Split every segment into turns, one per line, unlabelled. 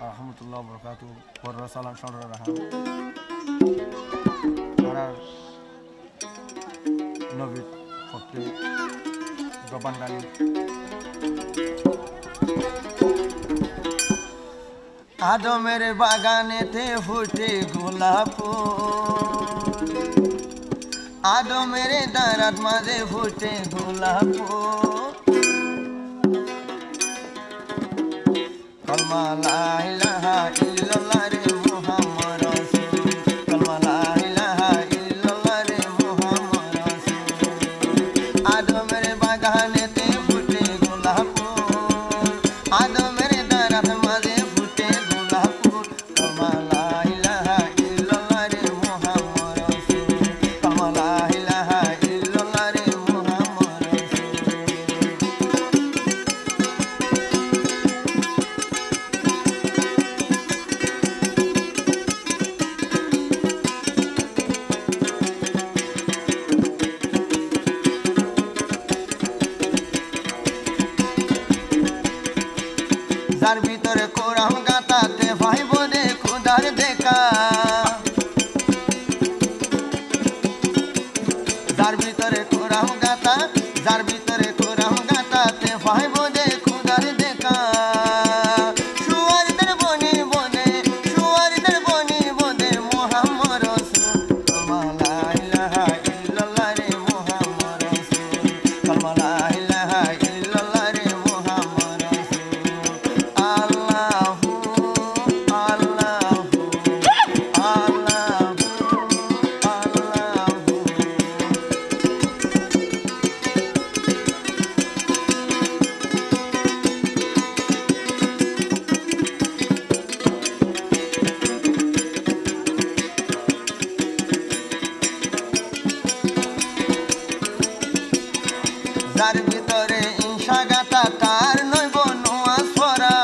rahmatullahi wabarakatuh. Warra salam shonra raham. Arar Novit Fakti Gopandani আদমের বাগানেতে ফুটে গোলাপ ফুল আদমের দারাত মাঝে ফুটে গোলাপ ফুল কলমা লা ইলাহা ইল্লাল্লাহ রে মুহাম্মদ রাসূল কলমা লা ইলাহা ইল্লাল্লাহ রে মুহাম্মদ রাসূল আদমের বাগানেতে ফুটে গোলাপ ফুল আদমের দারাত মাঝে ফুটে গোলাপ ফুল কলমা লা ইলাহা ইল্লাল্লাহ রে মুহাম্মদ রাসূল কলমা লা ইলাহা ইল্লাল্লাহ রে মুহাম্মদ যার ভিতরে কোরআন গাতাতে ভাই বোনে খোদার দেখা যার ভিতরে কোরআন গাতা যার ভিতরে কোরআন গাতাতে ভাই বোনে খোদার দেখা সুয়ারদের বনে বনে সুয়ারদের বনে বনে মুহাম্মদ রাসূল কলমা লা ইলাহা ইল্লাল্লাহ রে মুহাম্মদ রাসূল কলমা লা ইলাহা ইল্লাল্লাহ রে মুহাম্মদ রাসূল আল্লাহু আল্লাহু আল্লাহু আল্লাহু যার ভিতরে ইনসা গাতা তার নইব নোয়াজ পড়া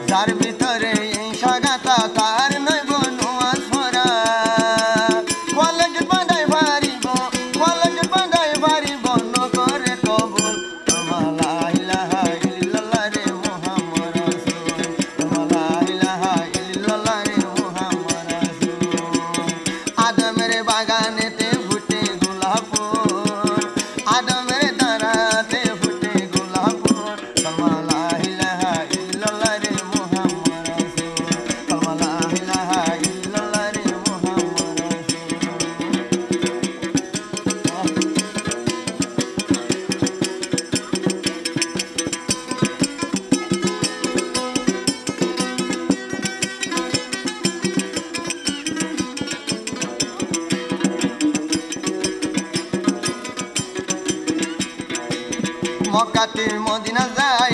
যার ভিতরে ইনসা গাতা তার নইব নোয়াজ পড়া কলেজ বাঁধাই পারিব কলেজ বাঁধাই পারিব নগরে কবুল কলমা লা ইলাহা ইল্লাল্লাহ রে মুহাম্মদ রাসূল কলমা লা ইলাহা ইল্লাল্লাহ রে মুহাম্মদ রাসূল আদমের বাগানেতে ফুটে গোলাপ ফুল আদমের দারাতে ফুটে গোলাপ ফুল কলমা লা ইলাহা ইল্লাল্লাহ রে মুহাম্মদ রাসূল কলমা লা ইলাহা ইল্লাল্লাহ রে মুহাম্মদ মক্কাতে মদিনা যাই